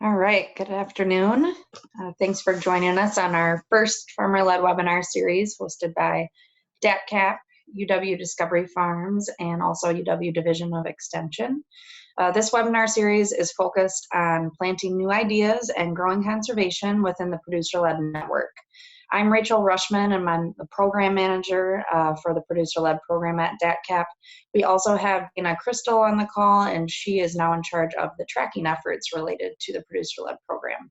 All right, good afternoon. Thanks for joining us on our first farmer-led webinar series hosted by DATCAP, UW Discovery Farms, and also UW Division of Extension. This webinar series is focused on planting new ideas and growing conservation within the producer-led network. I'm Rachel Rushman, and I'm the program manager for the producer-led program at DATCAP. We also have Dana Crystal on the call, and she is now in charge of the tracking efforts related to the producer-led program.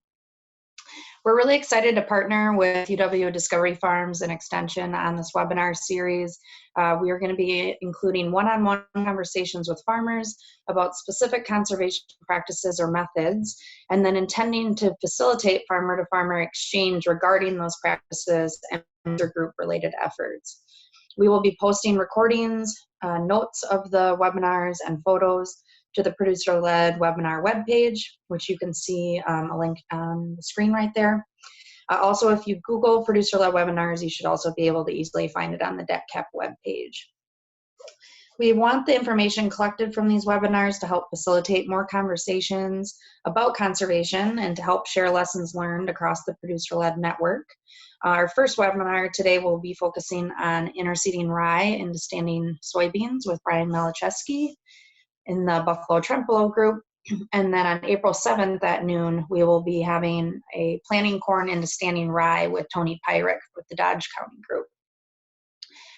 We're really excited to partner with UW Discovery Farms and Extension on this webinar series. We are going to be including one-on-one conversations with farmers about specific conservation practices or methods, and then intending to facilitate farmer-to-farmer exchange regarding those practices and intergroup-related efforts. We will be posting recordings, notes of the webinars, and photos to the producer-led webinar webpage, which you can see a link on the screen right there. Also, if you Google producer-led webinars, you should also be able to easily find it on the DATCAP webpage. We want the information collected from these webinars to help facilitate more conversations about conservation and to help share lessons learned across the producer-led network. Our first webinar today will be focusing on interseeding rye into standing soybeans with Brian Malachewski in the Buffalo Trempealeau group. And then on April 7th at noon, we will be having a planting corn into standing rye with Tony Pyrick with the Dodge County group.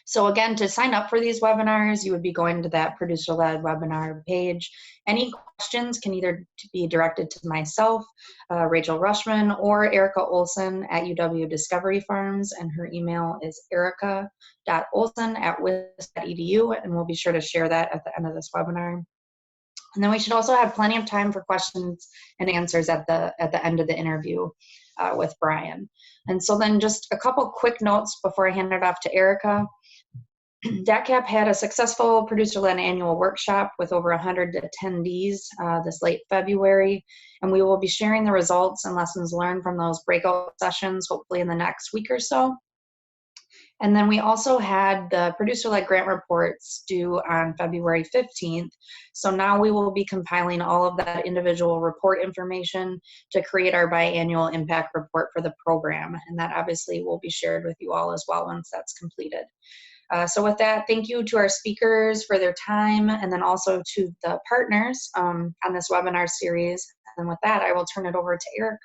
So again, to sign up for these webinars, you would be going to that producer-led webinar page. Any questions can either be directed to myself, Rachel Rushman, or Erica Olson at UW Discovery Farms, and her email is erica.olson@wis.edu, and we'll be sure to share that at the end of this webinar. And then we should also have plenty of time for questions and answers at the end of the interview with Brian. And so then just a couple quick notes before I hand it off to Erica. DATCAP had a successful producer-led annual workshop with over 100 attendees this late February, and we will be sharing the results and lessons learned from those breakout sessions hopefully in the next week or so. And then we also had the producer-led grant reports due on February 15th. So now we will be compiling all of that individual report information to create our biannual impact report for the program. And that obviously will be shared with you all as well once that's completed. So with that, thank you to our speakers for their time, and then also to the partners on this webinar series. And with that, I will turn it over to Erica.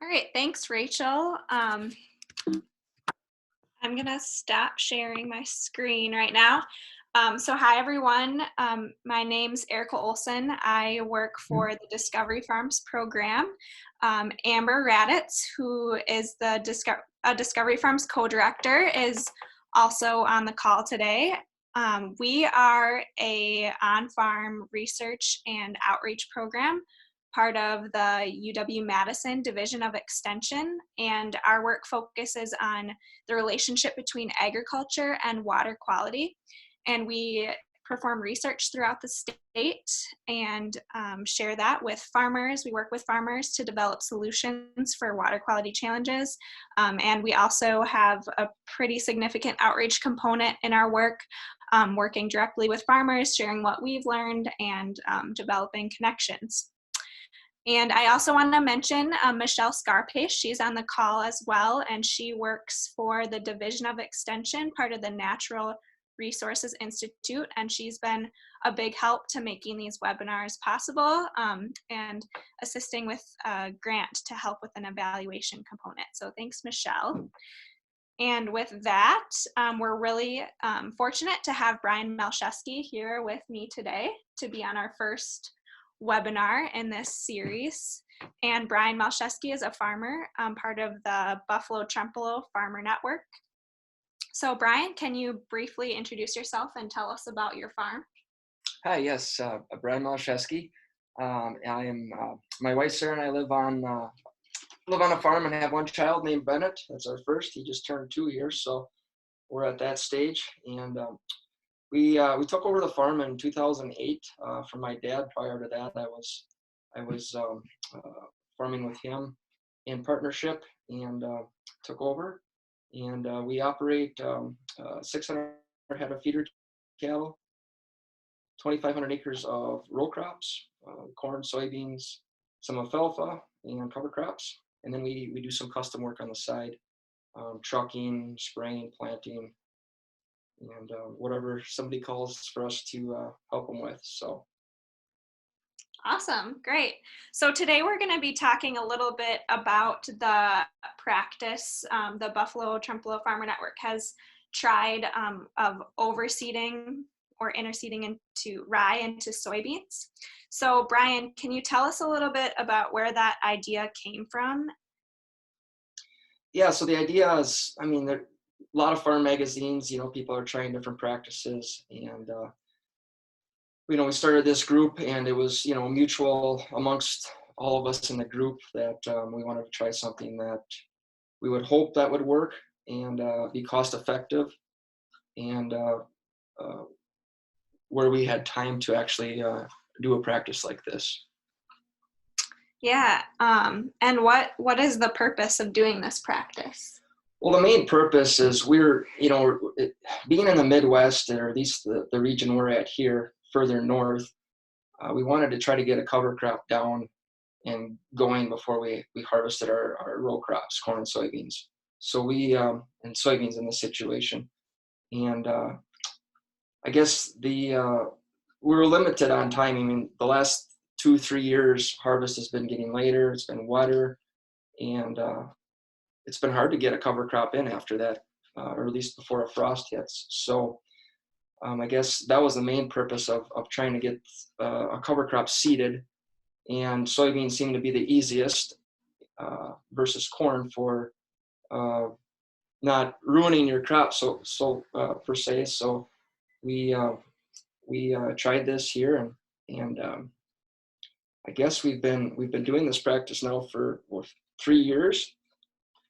All right, thanks, Rachel. I'm gonna stop sharing my screen right now. So hi, everyone. My name's Erica Olson. I work for the Discovery Farms program. Amber Raditz, who is the Discovery Farms co-director, is also on the call today. We are a on-farm research and outreach program, part of the UW-Madison Division of Extension, and our work focuses on the relationship between agriculture and water quality. And we perform research throughout the state and share that with farmers. We work with farmers to develop solutions for water quality challenges. And we also have a pretty significant outreach component in our work, working directly with farmers, sharing what we've learned, and developing connections. And I also want to mention Michelle Scarpace. She's on the call as well, and she works for the Division of Extension, part of the Natural Resources Institute, and she's been a big help to making these webinars possible and assisting with a grant to help with an evaluation component. So thanks, Michelle. And with that, we're really fortunate to have Brian Malachewski here with me today to be on our first webinar in this series. And Brian Malachewski is a farmer, part of the Buffalo Trempealeau Farmer Network. So Brian, can you briefly introduce yourself and tell us about your farm? Hi, yes, Brian Malachewski. I am my wife Sarah and I live on a farm and have one child named Bennett. That's our first. He just turned 2 years, so we're at that stage. And we took over the farm in 2008 from my dad. Prior to that, I was farming with him in partnership and took over. And we operate 600 head of feeder cattle 2,500 acres of row crops, corn, soybeans, some alfalfa, and cover crops. And then we do some custom work on the side, trucking, spraying, planting, and whatever somebody calls for us to help them with. So. Awesome, great. So today we're going to be talking a little bit about the practice the Buffalo Trempealeau Farmer Network has tried of overseeding or interseeding into rye into soybeans. So Brian, can you tell us a little bit about where that idea came from? Yeah, so the idea is, I mean, there are a lot of farm magazines, people are trying different practices, and we started this group, and it was, mutual amongst all of us in the group that we wanted to try something that we would hope that would work and be cost effective, and where we had time to actually do a practice like this. Yeah, and what is the purpose of doing this practice? Well, the main purpose is being in the Midwest, or at least the region we're at here, further north, we wanted to try to get a cover crop down and going before we harvested our row crops, corn and soybeans. So and soybeans in this situation. And I guess we were limited on time. I mean, the last 2-3 years, harvest has been getting later, it's been wetter, and it's been hard to get a cover crop in after that, or at least before a frost hits. So I guess that was the main purpose of trying to get a cover crop seeded, and soybeans seem to be the easiest versus corn for not ruining your crop per se. So we tried this here, and I guess we've been doing this practice now for 3 years,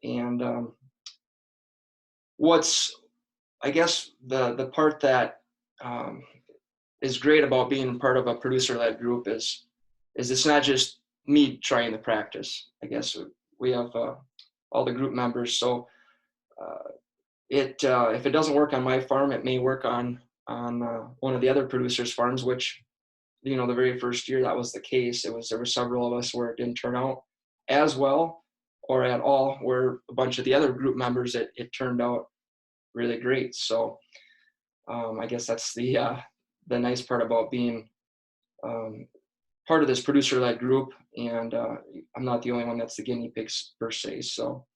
and what's, I guess, the part that is great about being part of a producer-led group is it's not just me trying the practice. I guess we have all the group members, so if it doesn't work on my farm, it may work on one of the other producers' farms, which, the very first year that was the case. There were several of us where it didn't turn out as well or at all, where a bunch of the other group members, it turned out really great. So I guess that's the nice part about being part of this producer-led group, and I'm not the only one that's the guinea pigs per se. So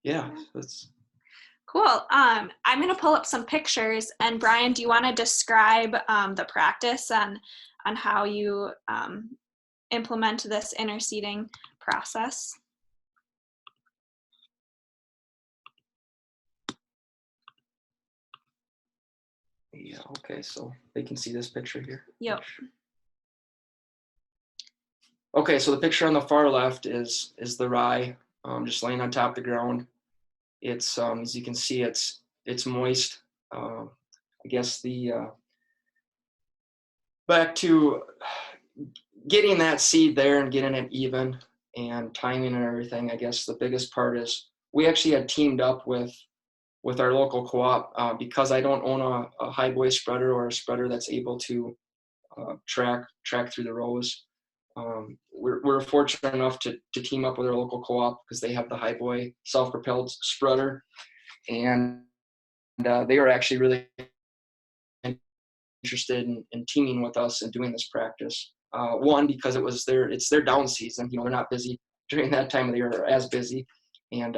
yeah, that's cool. I'm going to pull up some pictures, and Brian, do you want to describe the practice on how you implement this interseeding process? yeah. Okay, so they can see this picture here. Yep. Okay, so the picture on the far left is the rye, just laying on top of the ground. It's as you can see, it's moist. I guess back to getting that seed there and getting it even and timing and everything. I guess the biggest part is we actually had teamed up with our local co-op because I don't own a high boy spreader or a spreader that's able to track through the rows. We're fortunate enough to team up with our local co-op because they have the high boy self-propelled spreader, and they were actually really interested in teaming with us and doing this practice. One, because it's their down season. They're not busy during that time of the year, or as busy, and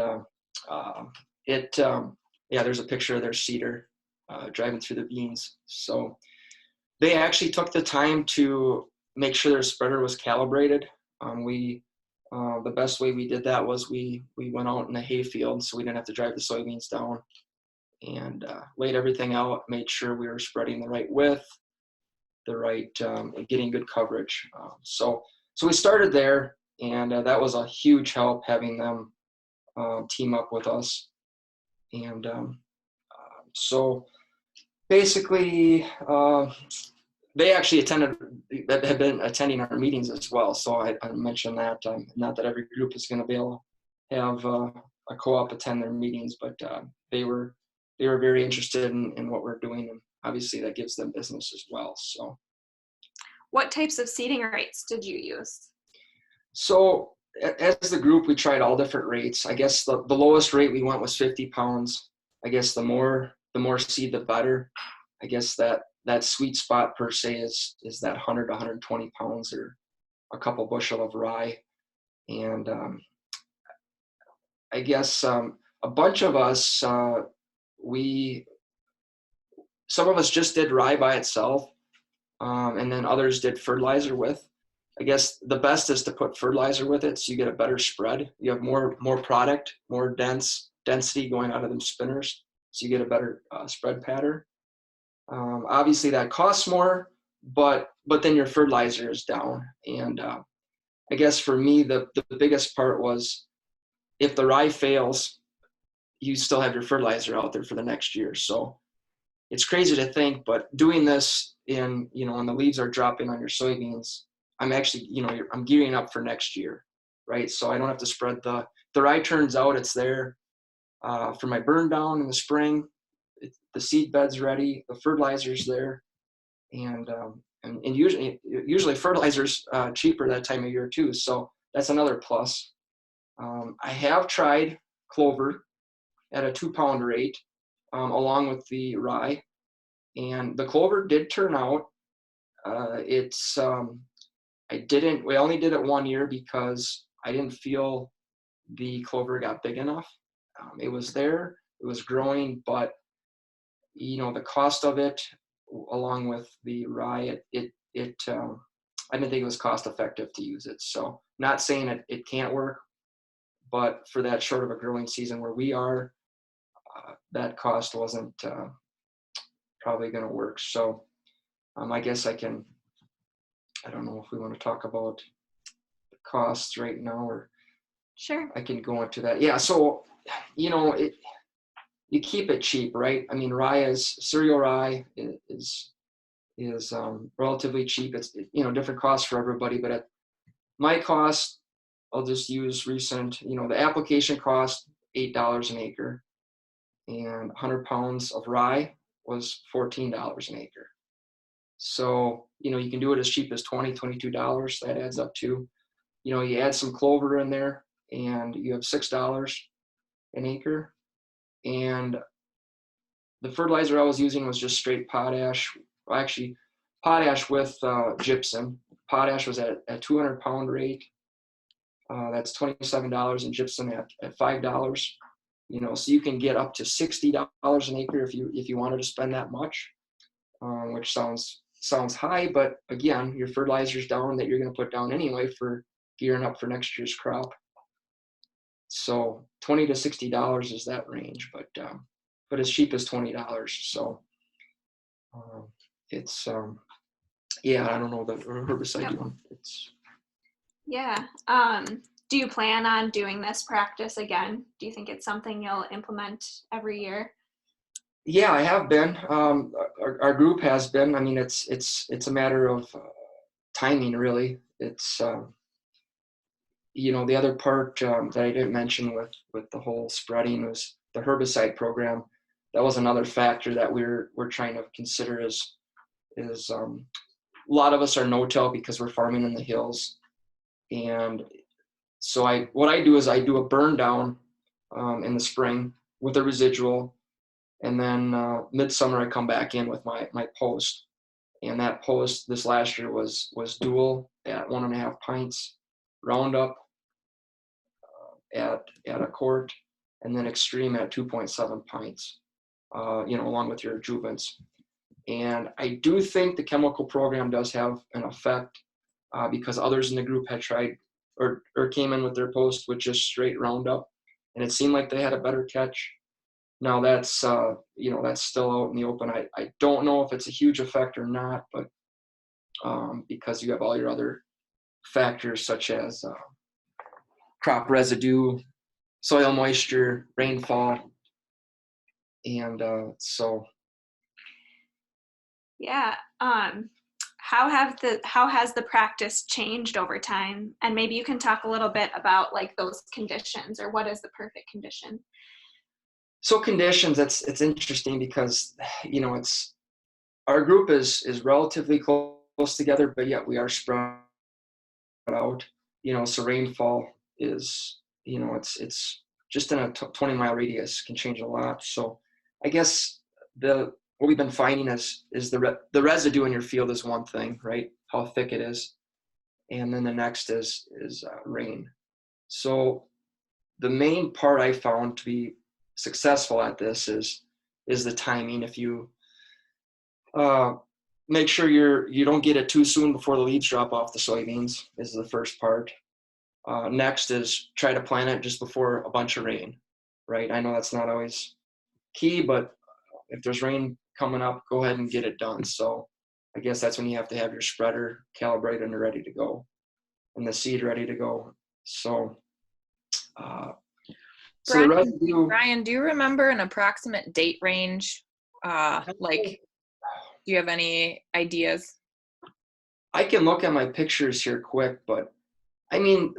there's a picture of their seeder driving through the beans. So they actually took the time to make sure their spreader was calibrated. The best way we did that was we went out in a hay field, so we didn't have to drive the soybeans down, and laid everything out, made sure we were spreading the right width, getting good coverage. So we started there, and that was a huge help having them team up with us. And so basically, they actually have been attending our meetings as well. So I mentioned that, not that every group is going to be able to have a co-op attend their meetings, but they were very interested in what we're doing, obviously that gives them business as well. So. What types of seeding rates did you use? So as the group, we tried all different rates. I guess the lowest rate we went was 50 pounds. I guess the more seed, the better. I guess that sweet spot per se is that 100 to 120 pounds or a couple bushel of rye. And I guess a bunch of us, some of us just did rye by itself, and then others did fertilizer with. I guess the best is to put fertilizer with it, so you get a better spread. You have more product, more density going out of them spinners, so you get a better spread pattern. Obviously, that costs more, but then your fertilizer is down. And I guess for me, the biggest part was if the rye fails, you still have your fertilizer out there for the next year. So it's crazy to think, but doing this when the leaves are dropping on your soybeans, I'm actually, I'm gearing up for next year, right? So I don't have to spread the rye turns out, it's there for my burn down in the spring. The seed bed's ready, the fertilizer's there, and usually fertilizer's cheaper that time of year too. So that's another plus. I have tried clover at a 2-pound rate along with the rye, and the clover did turn out. We only did it 1 year because I didn't feel the clover got big enough. It was there, it was growing, but the cost of it along with the rye, I didn't think it was cost effective to use it. So not saying it can't work, but for that short of a growing season where we are, that cost wasn't probably going to work. So I guess I don't know if we want to talk about the costs right now, or Sure. I can go into that. Yeah. So, you keep it cheap, right? I mean, cereal rye is relatively cheap. It's, different costs for everybody, but at my cost, I'll just use recent, the application cost $8 an acre, and 100 pounds of rye was $14 an acre. So, you can do it as cheap as $20, $22. That adds up to, you add some clover in there and you have $6 an acre. And the fertilizer I was using was just straight potash. Well, actually, potash with gypsum. Potash was at a 200-pound rate. That's $27, and gypsum at $5. So you can get up to $60 an acre if you wanted to spend that much, which sounds high, but again, your fertilizer's down that you're going to put down anyway for gearing up for next year's crop. So $20 to $60 is that range, but as cheap as $20. So it's I don't know the herbicide one. Yeah. Do you plan on doing this practice again? Do you think it's something you'll implement every year? Yeah, I have been. Our group has been. I mean, it's a matter of timing, really. It's the other part that I didn't mention with the whole spreading was the herbicide program. That was another factor that we're trying to consider. Is a lot of us are no-till because we're farming in the hills, and so what I do is I do a burn down in the spring with a residual. And then midsummer, I come back in with my post. And that post this last year was dual at 1.5 pints, Roundup at a quart, and then Extreme at 2.7 pints, along with your adjuvants. And I do think the chemical program does have an effect because others in the group had tried or came in with their post with just straight Roundup, and it seemed like they had a better catch. Now that's that's still out in the open. I don't know if it's a huge effect or not, but because you have all your other factors such as crop residue, soil moisture, rainfall, and so. Yeah. How has the practice changed over time? And maybe you can talk a little bit about like those conditions, or what is the perfect condition? So conditions, it's interesting because, our group is relatively close together, but yet we are spread out. So rainfall is, it's just in a 20-mile radius can change a lot. So I guess what we've been finding is the residue in your field is one thing, right? How thick it is, and then the next is rain. So the main part I found to be successful at this is the timing. If you make sure you don't get it too soon before the leaves drop off the soybeans is the first part. Next is try to plant it just before a bunch of rain, right? I know that's not always key, but if there's rain coming up, go ahead and get it done. So I guess that's when you have to have your spreader calibrated and ready to go, and the seed ready to go. So, so the residue. Brian, do you remember an approximate date range? Like, do you have any ideas? I can look at my pictures here quick, but I mean,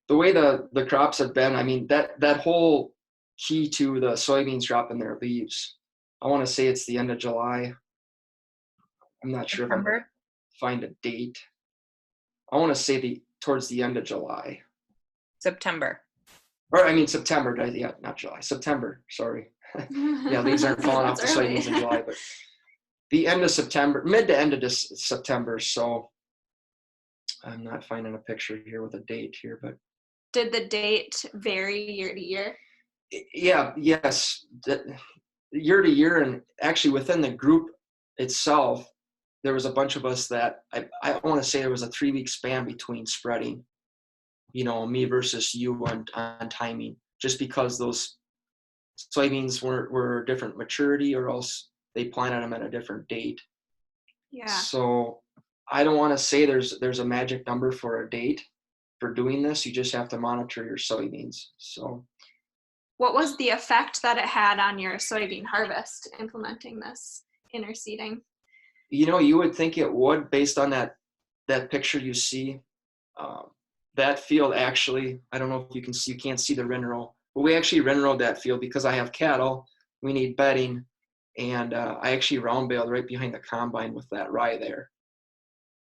the way the crops have been, I mean, that whole key to the soybeans dropping their leaves, I want to say it's the end of July. I'm not sure if I'm going to find a date. I want to say towards the end of July. September. Or I mean September. Yeah, not July. September. Sorry. Yeah, leaves aren't falling off the soybeans in July, but the end of September, mid to end of September. So I'm not finding a picture here with a date here, but did the date vary year to year? Yeah, yes, year to year, and actually within the group itself, there was a bunch of us that I want to say there was a 3-week span between spreading, me versus you on timing, just because those soybeans were different maturity, or else they planted them at a different date. Yeah. So I don't want to say there's a magic number for a date for doing this. You just have to monitor your soybeans. So what was the effect that it had on your soybean harvest implementing this interseeding? You would think it would, based on that picture you see. That field actually, I don't know if you can't see the rinrow, but we actually rinrowed that field because I have cattle. We need bedding, and I actually round baled right behind the combine with that rye there.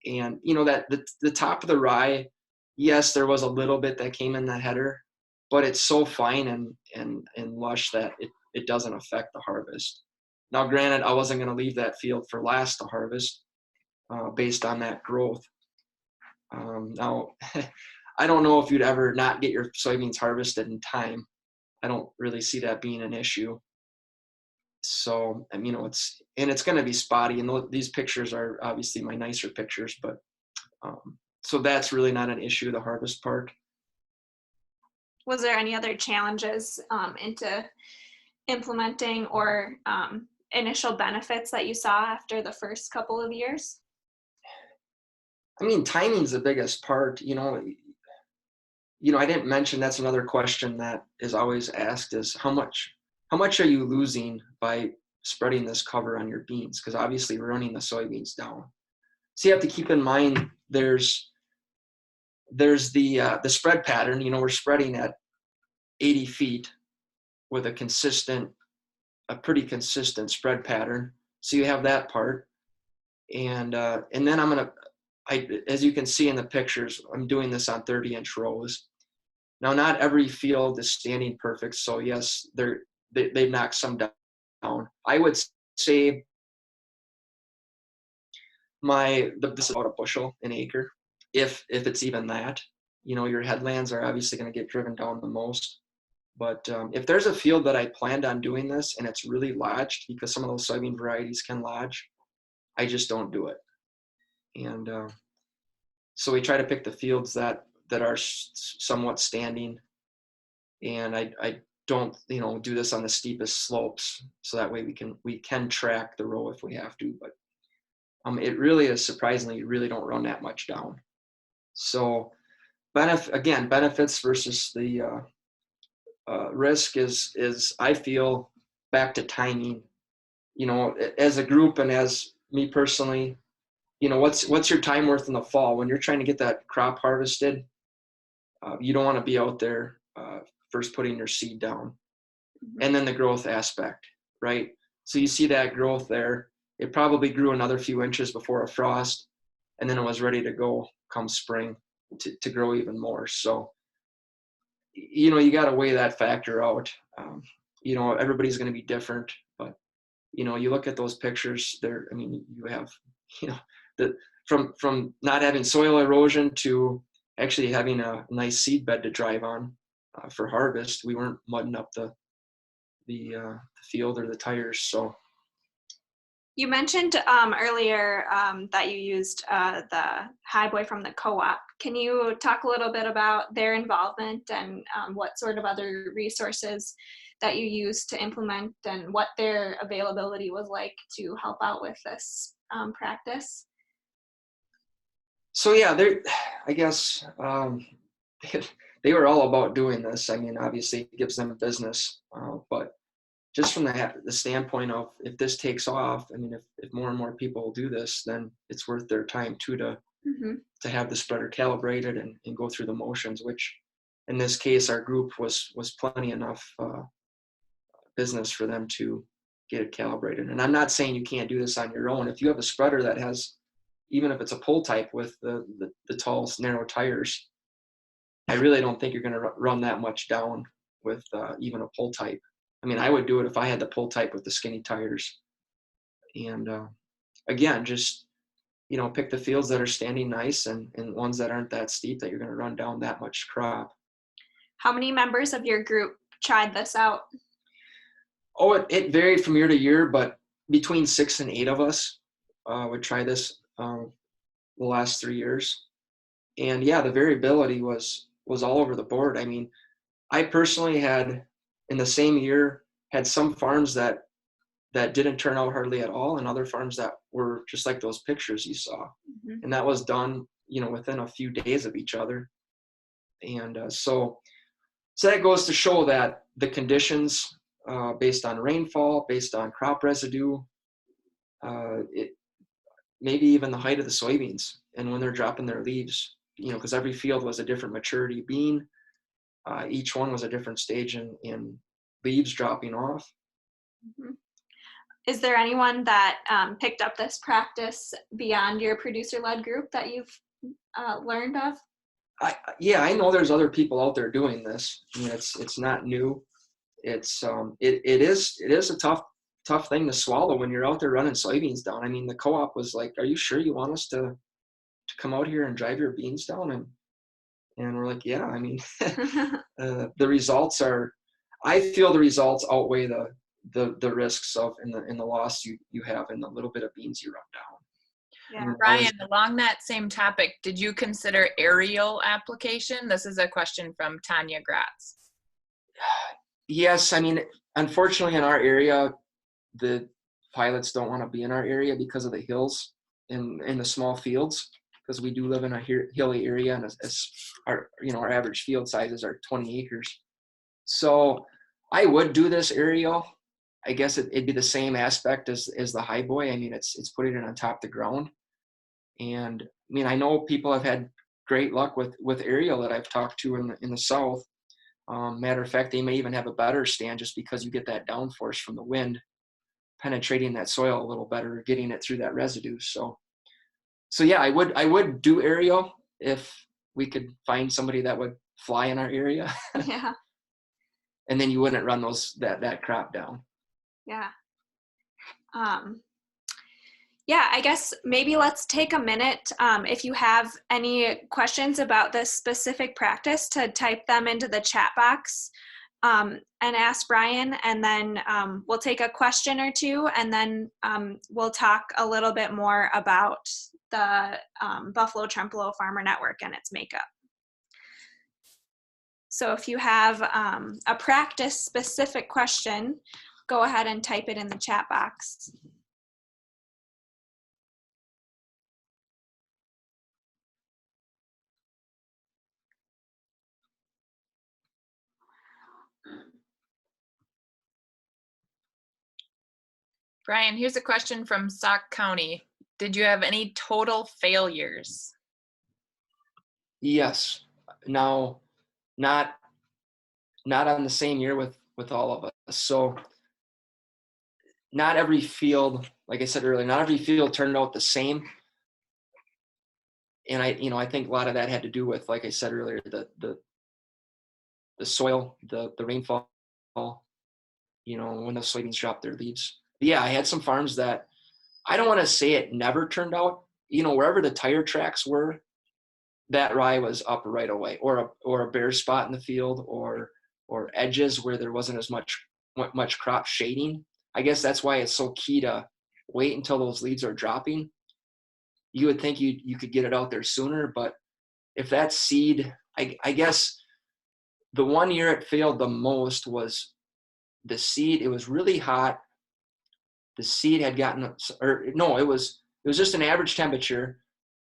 And that the top of the rye, yes, there was a little bit that came in the header, but it's so fine and lush that it doesn't affect the harvest. Now, granted, I wasn't going to leave that field for last to harvest based on that growth. Now, I don't know if you'd ever not get your soybeans harvested in time. I don't really see that being an issue. So, it's going to be spotty, and these pictures are obviously my nicer pictures, but so that's really not an issue, the harvest part. Was there any other challenges into implementing or initial benefits that you saw after the first couple of years? Timing's the biggest part. I didn't mention, that's another question that is always asked, is how much are you losing by spreading this cover on your beans? Because obviously we're running the soybeans down. So you have to keep in mind there's the spread pattern. We're spreading at 80 feet with a pretty consistent spread pattern. So you have that part, and then as you can see in the pictures, I'm doing this on 30-inch rows. Now, not every field is standing perfect, so yes, they've knocked some down. I would say this is about a bushel an acre, if it's even that. Your headlands are obviously going to get driven down the most. But if there's a field that I planned on doing this and it's really lodged, because some of those soybean varieties can lodge, I just don't do it. And so we try to pick the fields that are somewhat standing, and I don't do this on the steepest slopes, so that way we can track the row if we have to. But it really is surprisingly, you really don't run that much down. So benefits versus the risk is I feel back to timing. As a group and as me personally, what's your time worth in the fall when you're trying to get that crop harvested? You don't want to be out there first putting your seed down. And then the growth aspect, right? So you see that growth there, it probably grew another few inches before a frost, and then it was ready to go come spring to grow even more. So, you got to weigh that factor out. Everybody's going to be different, but you look at those pictures there. I mean, you have, the from not having soil erosion to actually having a nice seed bed to drive on for harvest. We weren't mudding up the field or the tires. So You mentioned earlier that you used the Highboy from the co-op. Can you talk a little bit about their involvement and what sort of other resources that you used to implement and what their availability was like to help out with this practice? So yeah, I guess they were all about doing this. I mean, obviously it gives them a business, but just from the standpoint of if this takes off, I mean, if more and more people do this, then it's worth their time too to have the spreader calibrated and go through the motions, which in this case, our group was plenty enough business for them to get it calibrated. And I'm not saying you can't do this on your own. If you have a spreader that has, even if it's a pull type with the tall, narrow tires, I really don't think you're going to run that much down with even a pull type. I mean, I would do it if I had the pull type with the skinny tires. And again, just, pick the fields that are standing nice and ones that aren't that steep that you're going to run down that much crop. How many members of your group tried this out? Oh, it varied from year to year, but between 6 and 8 of us would try this the last 3 years. And yeah, the variability was all over the board. I mean, I personally had, in the same year, had some farms that didn't turn out hardly at all, and other farms that were just like those pictures you saw. And that was done, within a few days of each other. And so that goes to show that the conditions, based on rainfall, based on crop residue, maybe even the height of the soybeans and when they're dropping their leaves, because every field was a different maturity bean. Each one was a different stage in leaves dropping off. Is there anyone that picked up this practice beyond your producer-led group that you've learned of? I know there's other people out there doing this. I mean, it's not new. It's it is a tough thing to swallow when you're out there running soybeans down. I mean, the co-op was like, "Are you sure you want us to come out here and drive your beans down?" And we're like, "Yeah." I mean, the results are. I feel the results outweigh the risks of in the loss you have in the little bit of beans you run down. Yeah. Brian, along that same topic, did you consider aerial application? This is a question from Tanya Gratz. Yes, I mean, unfortunately in our area, the pilots don't want to be in our area because of the hills in the small fields, because we do live in a hilly area, and our average field sizes are 20 acres. So I would do this aerial. I guess it'd be the same aspect as the Highboy. I mean, it's putting it on top of the ground. And I mean, I know people have had great luck with aerial that I've talked to in the South. Matter of fact, they may even have a better stand just because you get that downforce from the wind penetrating that soil a little better, getting it through that residue. So yeah, I would do aerial if we could find somebody that would fly in our area. Yeah. And then you wouldn't run that crop down. Yeah. Yeah, I guess maybe let's take a minute, if you have any questions about this specific practice, to type them into the chat box and ask Brian, and then we'll take a question or two, and then we'll talk a little bit more about the Buffalo Trempealeau Farmer Network and its makeup. So if you have a practice-specific question, go ahead and type it in the chat box. Brian, here's a question from Sauk County. Did you have any total failures? Yes. Now, not on the same year with all of us. So not every field, like I said earlier, not every field turned out the same. And I think a lot of that had to do with, like I said earlier, the soil, the rainfall, when the soybeans drop their leaves. But yeah, I had some farms that, I don't want to say it never turned out, wherever the tire tracks were, that rye was up right away, or a bare spot in the field, or edges where there wasn't as much crop shading. I guess that's why it's so key to wait until those leaves are dropping. You would think you could get it out there sooner, but if that seed, I guess the one year it failed the most was the seed. It was really hot. The seed had gotten, or no, it was just an average temperature.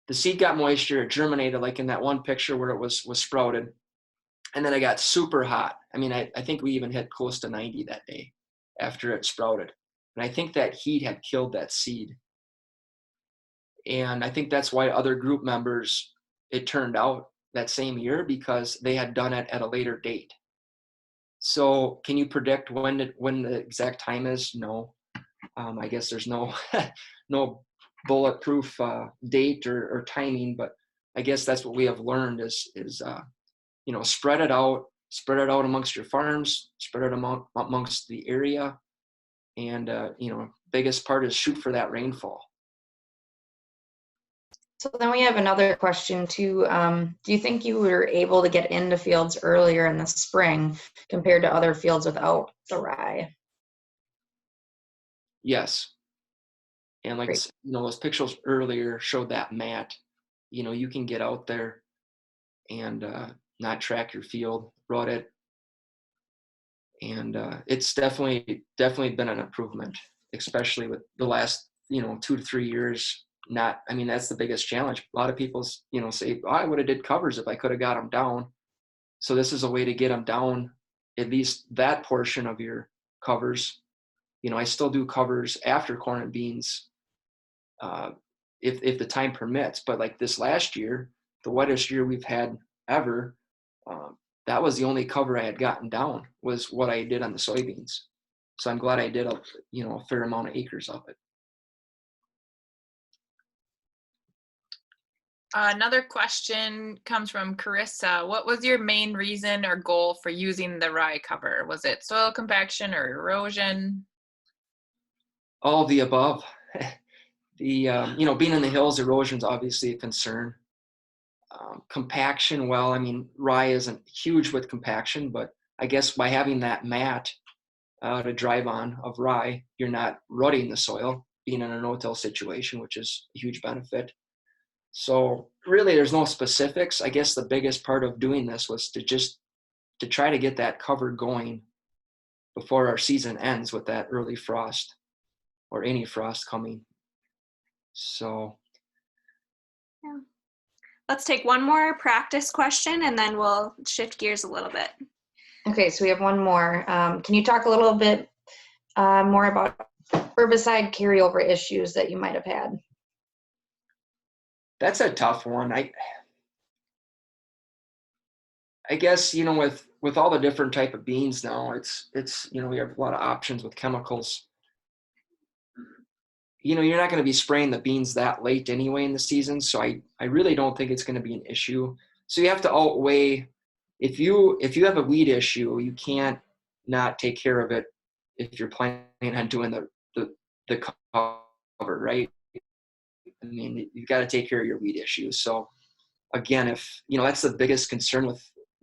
The seed got moisture, it germinated, like in that one picture where it was sprouted. And then it got super hot. I mean, I think we even hit close to 90 that day after it sprouted. And I think that heat had killed that seed. And I think that's why other group members, it turned out that same year, because they had done it at a later date. So can you predict when the exact time is? No. I guess there's no bulletproof date or timing, but I guess that's what we have learned is spread it out amongst your farms, spread it amongst the area, and biggest part is shoot for that rainfall. So then we have another question too. Do you think you were able to get into fields earlier in the spring compared to other fields without the rye? Yes. And like, Great. those pictures earlier showed that mat. You can get out there and not track your field, rut it. And it's definitely been an improvement, especially with the last, 2 to 3 years. That's the biggest challenge. A lot of people, say, I would have did covers if I could have got them down. So this is a way to get them down, at least that portion of your covers. I still do covers after corn and beans, if the time permits. But like this last year, the wettest year we've had ever, that was the only cover I had gotten down, was what I did on the soybeans. So I'm glad I did a fair amount of acres of it. Another question comes from Carissa. What was your main reason or goal for using the rye cover? Was it soil compaction or erosion? All of the above. Being in the hills, erosion is obviously a concern. Compaction, well, rye isn't huge with compaction, but I guess by having that mat to drive on of rye, you're not rutting the soil, being in a no-till situation, which is a huge benefit. So really, there's no specifics. I guess the biggest part of doing this was to try to get that cover going before our season ends with that early frost or any frost coming. So. Yeah. Let's take one more practice question and then we'll shift gears a little bit. Okay, so we have one more. Can you talk a little bit more about herbicide carryover issues that you might have had? That's a tough one. I guess, with all the different type of beans now, it's we have a lot of options with chemicals. You're not going to be spraying the beans that late anyway in the season, so I really don't think it's going to be an issue. So you have to outweigh, if you have a weed issue, you can't not take care of it if you're planning on doing the cover, right? You've got to take care of your weed issues. So again, if that's the biggest concern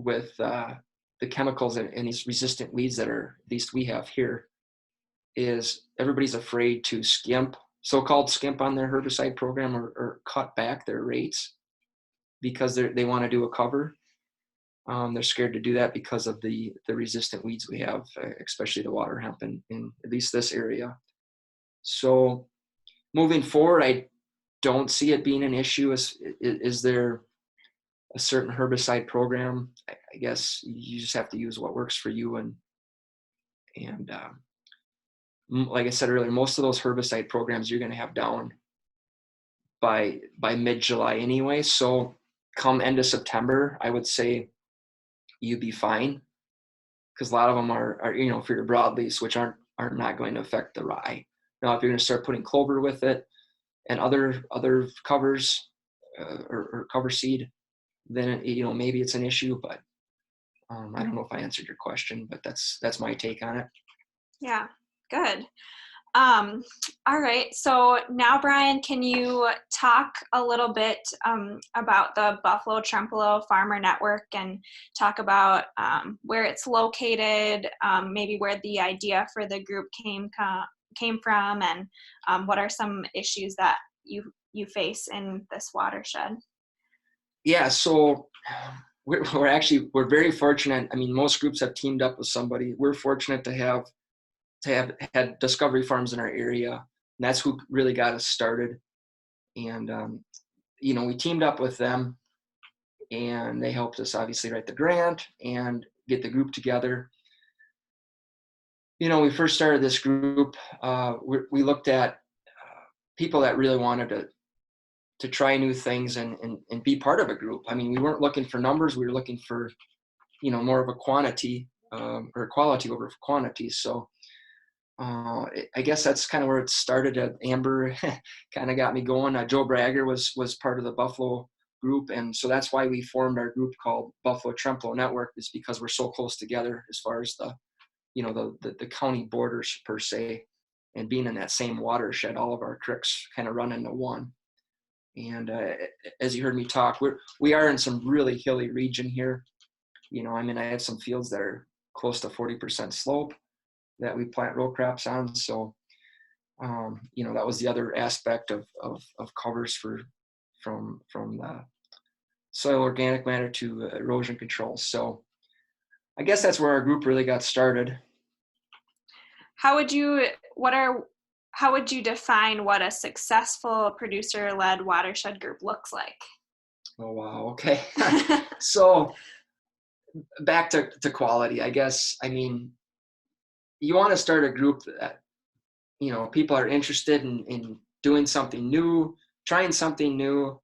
with the chemicals and these resistant weeds that at least we have here, is everybody's afraid to so-called skimp on their herbicide program or cut back their rates because they want to do a cover. They're scared to do that because of the resistant weeds we have, especially the water hemp in at least this area. So moving forward, I don't see it being an issue. Is there a certain herbicide program? I guess you just have to use what works for you. And like I said earlier, most of those herbicide programs you're going to have down by mid-July anyway. So come end of September, I would say you'd be fine, because a lot of them are for your broadleafs, which aren't not going to affect the rye. Now, if you're going to start putting clover with it and other covers or cover seed, then maybe it's an issue. But I don't know if I answered your question, but that's my take on it. Yeah, good. All right, so now, Brian, can you talk a little bit about the Buffalo Trempealeau Farmer Network and talk about where it's located, maybe where the idea for the group came from, and what are some issues that you face in this watershed? Yeah, so we're very fortunate. I mean, most groups have teamed up with somebody. We're fortunate to have had Discovery Farms in our area, and that's who really got us started. And we teamed up with them, and they helped us obviously write the grant and get the group together. We first started this group. We looked at people that really wanted to try new things and be part of a group. I mean, we weren't looking for numbers. We were looking for, more of a quantity or quality over quantity. So I guess that's kind of where it started. Amber kind of got me going. Joe Bragger was part of the Buffalo group. And so that's why we formed our group called Buffalo Trempealeau Network, is because we're so close together as far as the county borders per se, and being in that same watershed, all of our creeks kind of run into one. And as you heard me talk, we are in some really hilly region here. I have some fields that are close to 40% slope that we plant row crops on. So, that was the other aspect of covers from the soil organic matter to erosion control. So I guess that's where our group really got started. How would you define what a successful producer-led watershed group looks like? Oh, wow. Okay. So back to quality, I guess. I mean, you want to start a group that, people are interested in doing something new, trying something new.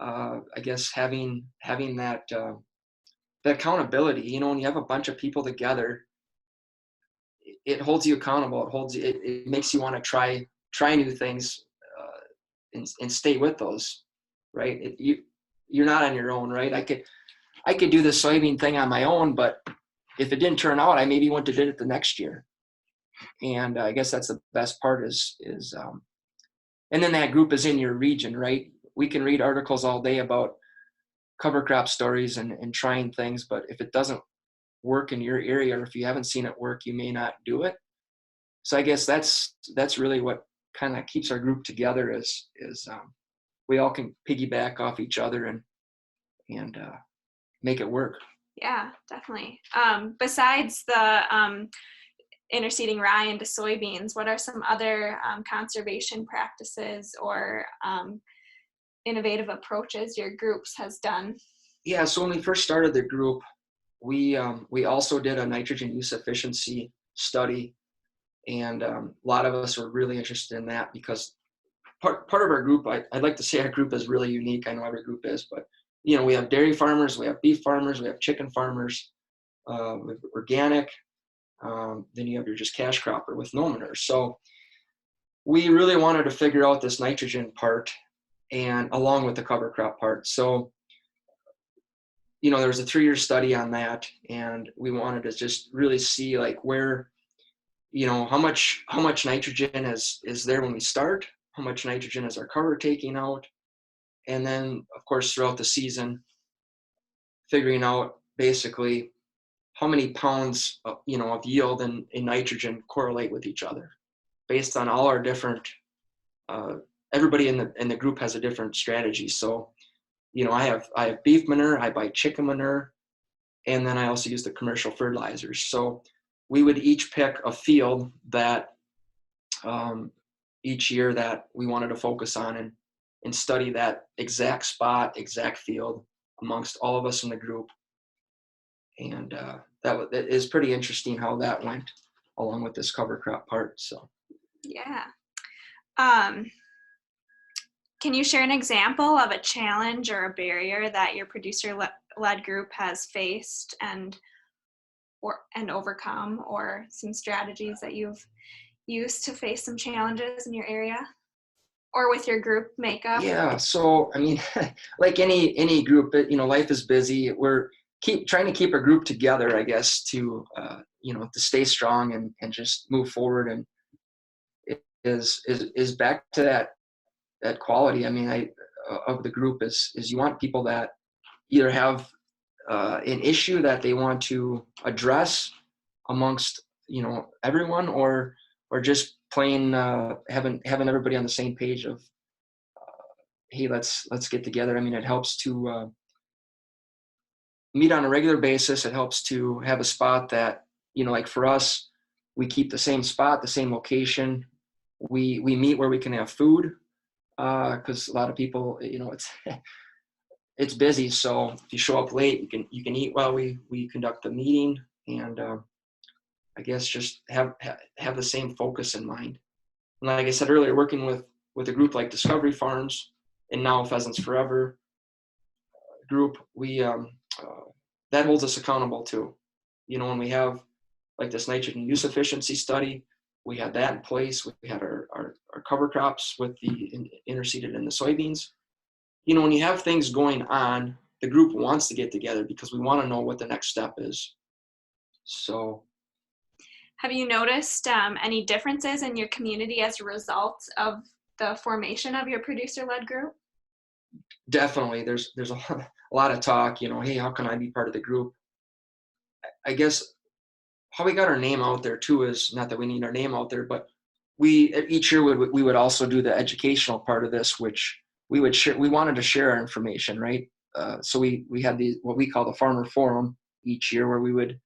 I guess having that the accountability, when you have a bunch of people together, it holds you accountable. It makes you want to try new things and stay with those, right? You're not on your own, right? I could do the soybean thing on my own, but if it didn't turn out, I maybe went to did it the next year. And I guess that's the best part is and then that group is in your region, right? We can read articles all day about cover crop stories and trying things, but if it doesn't work in your area, or if you haven't seen it work, you may not do it. So I guess that's really what kind of keeps our group together is we all can piggyback off each other and make it work. Yeah, definitely. Besides the interseeding rye into soybeans, what are some other conservation practices or innovative approaches your groups has done? Yeah, so when we first started the group, we also did a nitrogen use efficiency study, and a lot of us were really interested in that because part of our group, I'd like to say our group is really unique. I know every group is, but we have dairy farmers, we have beef farmers, we have chicken farmers, we have organic, then you have your just cash cropper with no manure. So we really wanted to figure out this nitrogen part and along with the cover crop part. So there was a 3-year study on that, and we wanted to just really see like where, how much nitrogen is there when we start, how much nitrogen is our cover taking out, and then of course throughout the season, figuring out basically how many pounds of yield and nitrogen correlate with each other based on all our different, everybody in the group has a different strategy. So, I have beef manure, I buy chicken manure, and then I also use the commercial fertilizers. So we would each pick a field that each year that we wanted to focus on and study that exact spot, exact field amongst all of us in the group. And that is pretty interesting how that went along with this cover crop part. So yeah. Can you share an example of a challenge or a barrier that your producer-led group has faced and overcome, or some strategies that you've used to face some challenges in your area or with your group makeup? Yeah, so I mean, like any group, life is busy. We're trying to keep a group together, I guess, to to stay strong and just move forward. And it is back to that quality. I mean, of the group is you want people that either have an issue that they want to address amongst everyone, or just plain having everybody on the same page of, hey, let's get together. I mean, it helps to meet on a regular basis. It helps to have a spot that, like for us, we keep the same spot, the same location. We meet where we can have food, because a lot of people, it's busy. So if you show up late, you can eat while we conduct the meeting, and I guess just have the same focus in mind. And like I said earlier, working with a group like Discovery Farms and now Pheasants Forever group, we that holds us accountable too. When we have like this nitrogen use efficiency study, we had that in place. We had our cover crops with the interseeded and the soybeans. When you have things going on, the group wants to get together because we want to know what the next step is. So, have you noticed any differences in your community as a result of the formation of your producer-led group? Definitely, there's a lot of talk. Hey, how can I be part of the group? I guess how we got our name out there too is not that we need our name out there, but each year we would also do the educational part of this, which we would share. We wanted to share our information, right? So we had what we call the Farmer Forum each year, where we would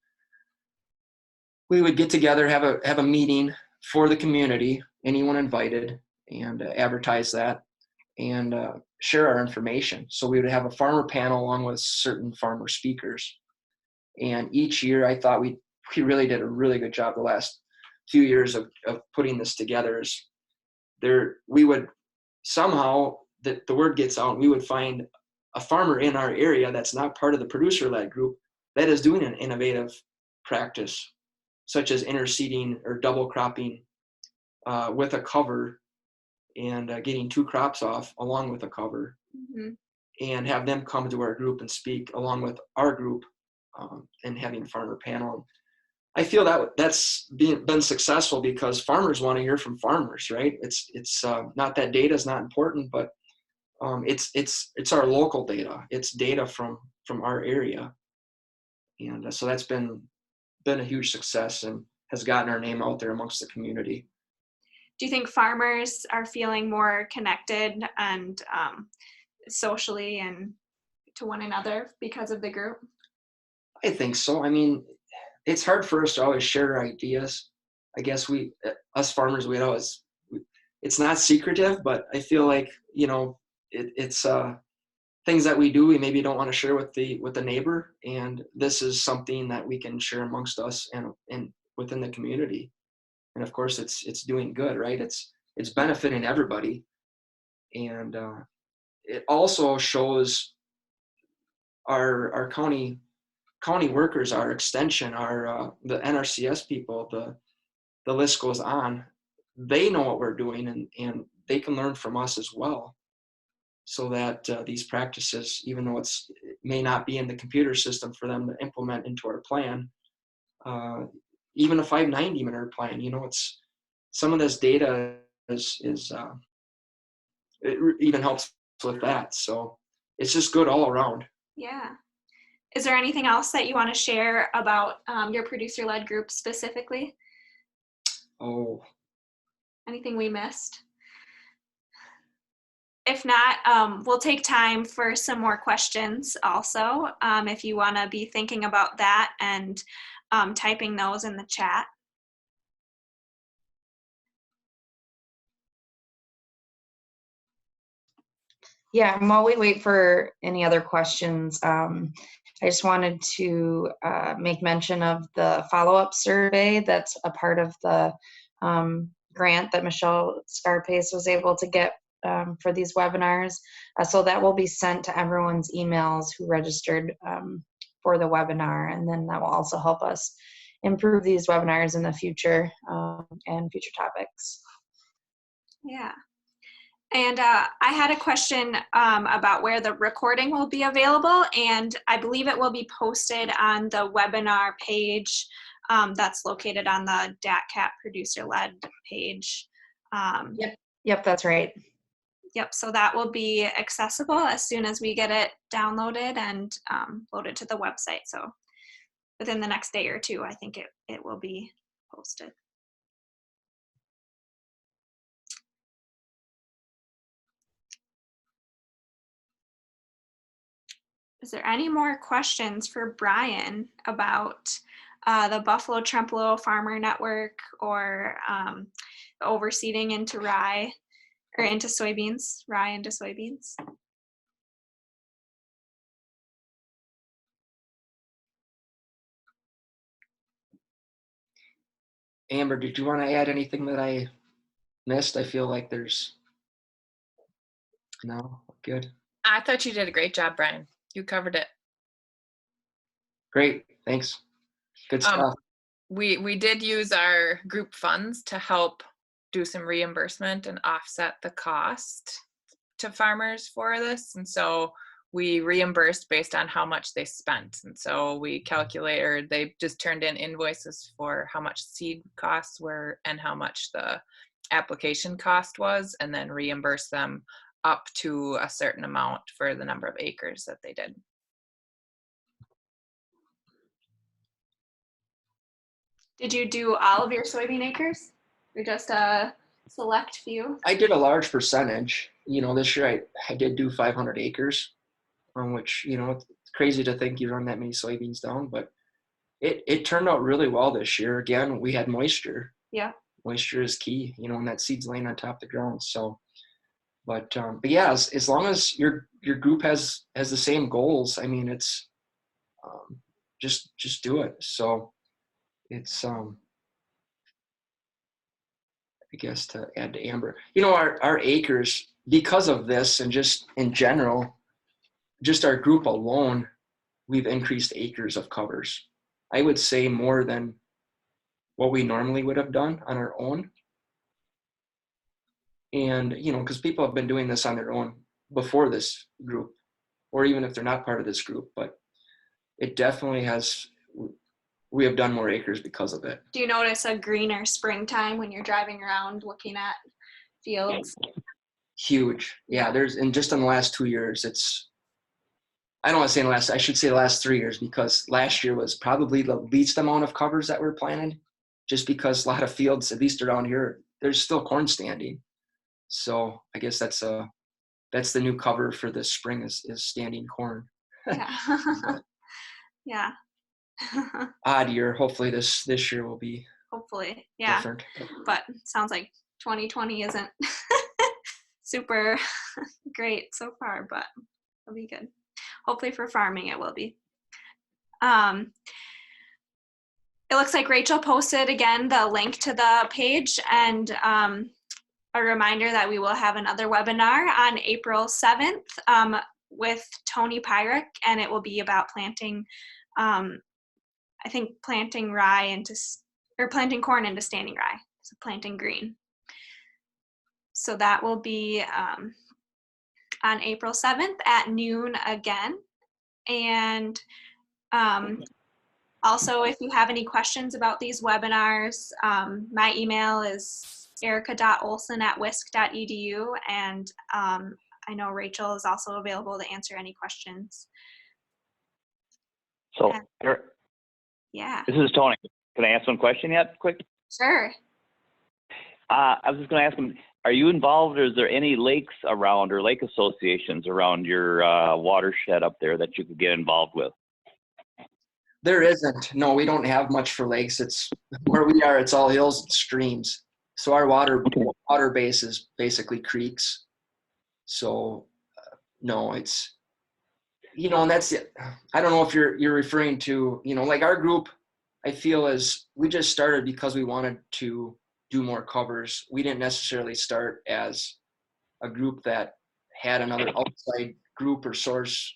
get together, have a meeting for the community, anyone invited, and advertise that and share our information. So we would have a farmer panel along with certain farmer speakers. And each year, I thought we really did a really good job the last few years of putting this together. We would somehow, the word gets out, and we would find a farmer in our area that's not part of the producer-led group that is doing an innovative practice, such as interseeding or double cropping with a cover, and getting 2 crops off along with a cover, Mm-hmm. and have them come to our group and speak along with our group, and having a farmer panel. I feel that's been successful because farmers want to hear from farmers, right? It's not that data is not important, but it's our local data. It's data from our area, and so that's been a huge success and has gotten our name out there amongst the community. Do you think farmers are feeling more connected and socially and to one another because of the group? I think so. I mean, it's hard for us to always share our ideas. I guess us farmers, it's not secretive, but I feel like, it's things that we do, we maybe don't want to share with the neighbor. And this is something that we can share amongst us and within the community. And of course it's doing good, right? It's benefiting everybody. And it also shows our county workers, our extension, our the NRCS people, the list goes on. They know what we're doing, and they can learn from us as well. So that these practices, even though it may not be in the computer system for them to implement into our plan, even a 590 manure plan, it's some of this data is it even helps with that. So it's just good all around. Yeah. Is there anything else that you want to share about your producer-led group specifically? Oh. Anything we missed? If not, we'll take time for some more questions also, if you want to be thinking about that and typing those in the chat. Yeah, and while we wait for any other questions, I just wanted to make mention of the follow-up survey that's a part of the grant that Michelle Scarpace was able to get for these webinars. So that will be sent to everyone's emails who registered for the webinar, and then that will also help us improve these webinars in the future and future topics. Yeah. And I had a question about where the recording will be available, and I believe it will be posted on the webinar page that's located on the DATCAP producer-led page. Yep, that's right. Yep, so that will be accessible as soon as we get it downloaded and loaded to the website. So within the next day or two, I think it will be posted. Is there any more questions for Brian about the Buffalo Trempealeau Farmer Network or overseeding into rye or into soybeans, rye into soybeans? Amber, did you want to add anything that I missed? I feel like there's no. Good. I thought you did a great job, Brian. You covered it. Great. Thanks. Good stuff. We did use our group funds to help do some reimbursement and offset the cost to farmers for this. And so we reimbursed based on how much they spent. And so we calculate, or they just turned in invoices for how much seed costs were and how much the application cost was, and then reimburse them up to a certain amount for the number of acres that they did. Did you do all of your soybean acres or just a select few? I did a large percentage. This year I did do 500 acres, on which, it's crazy to think you run that many soybeans down, but it turned out really well this year. Again, we had moisture. Yeah. Moisture is key, when that seed's laying on top of the ground. So, but yeah, as long as your group has the same goals, I mean, it's just do it. So it's I guess to add to Amber, our acres, because of this and just in general, just our group alone, we've increased acres of covers. I would say more than what we normally would have done on our own. And, because people have been doing this on their own before this group, or even if they're not part of this group, but it definitely we have done more acres because of it. Do you notice a greener springtime when you're driving around looking at fields? Huge. Yeah, and just in the last 2 years, I don't want to say I should say the last 3 years, because last year was probably the least amount of covers that were planted, just because a lot of fields, at least around here, there's still corn standing. So I guess that's the new cover for this spring is standing corn. Yeah. Yeah. Odd year. Hopefully this year will be Hopefully, yeah. different. But sounds like 2020 isn't super great so far, but it'll be good. Hopefully for farming it will be. It looks like Rachel posted again the link to the page, and a reminder that we will have another webinar on April 7th with Tony Pyrick, and it will be about planting, I think planting planting corn into standing rye, so planting green. So that will be on April 7th at noon again. And also, if you have any questions about these webinars, my email is erica.olson@wisc.edu, and I know Rachel is also available to answer any questions. So, Yeah. this is Tony. Can I ask one question yet, quick? Sure. I was just going to ask him, are you involved, or is there any lakes around or lake associations around your watershed up there that you could get involved with? There isn't. No, we don't have much for lakes. It's where we are. It's all hills and streams. So our water base is basically creeks. So no, it's, and that's it. I don't know if you're referring to, like our group, I feel is we just started because we wanted to do more covers. We didn't necessarily start as a group that had another outside group or source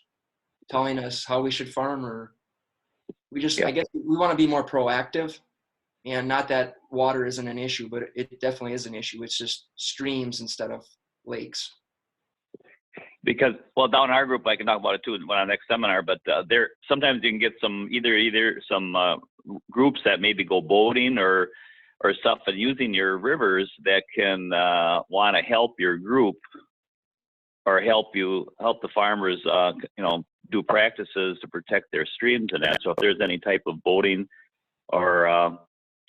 telling us how we should farm or I guess we want to be more proactive, and not that water isn't an issue, but it definitely is an issue. It's just streams instead of lakes. Because, well, down in our group, I can talk about it too in our next seminar, but there, sometimes you can get some, either some groups that maybe go boating or stuff, and using your rivers that can want to help your group or help the farmers, do practices to protect their streams and that. So if there's any type of boating or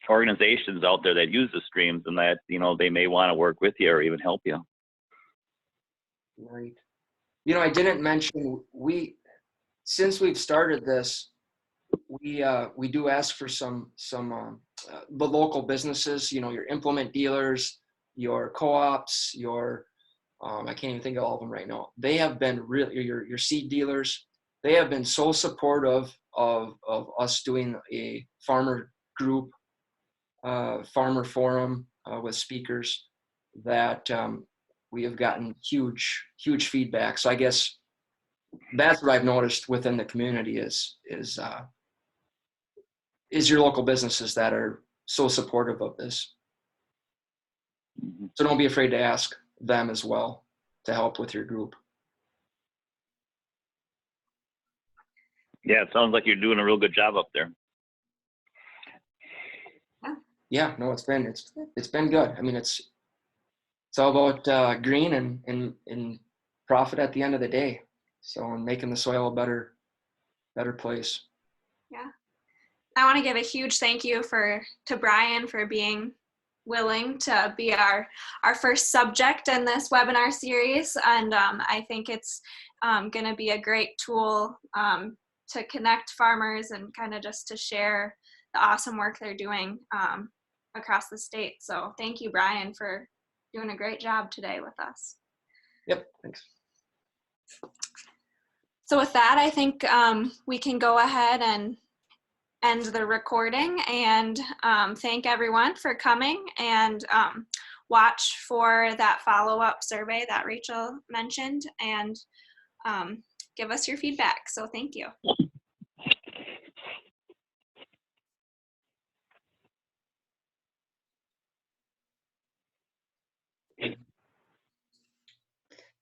organizations out there that use the streams, and that, they may want to work with you or even help you. Right. I didn't mention, since we've started this, we do ask for some the local businesses, your implement dealers, your co-ops, your I can't even think of all of them right now. They have been really, your seed dealers, they have been so supportive of us doing a farmer group, farmer forum with speakers, that we have gotten huge feedback. So I guess that's what I've noticed within the community is your local businesses that are so supportive of this. So don't be afraid to ask them as well to help with your group. Yeah, it sounds like you're doing a real good job up there. Yeah, no, it's been good. I mean, it's all about green and profit at the end of the day. So making the soil a better place. Yeah. I want to give a huge thank you to Brian for being willing to be our first subject in this webinar series. And I think it's going to be a great tool to connect farmers and kind of just to share the awesome work they're doing across the state. So thank you, Brian, for doing a great job today with us. Yep, thanks. So with that, I think we can go ahead and end the recording, and thank everyone for coming, and watch for that follow-up survey that Rachel mentioned, and give us your feedback. So thank you.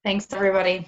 Thanks, everybody.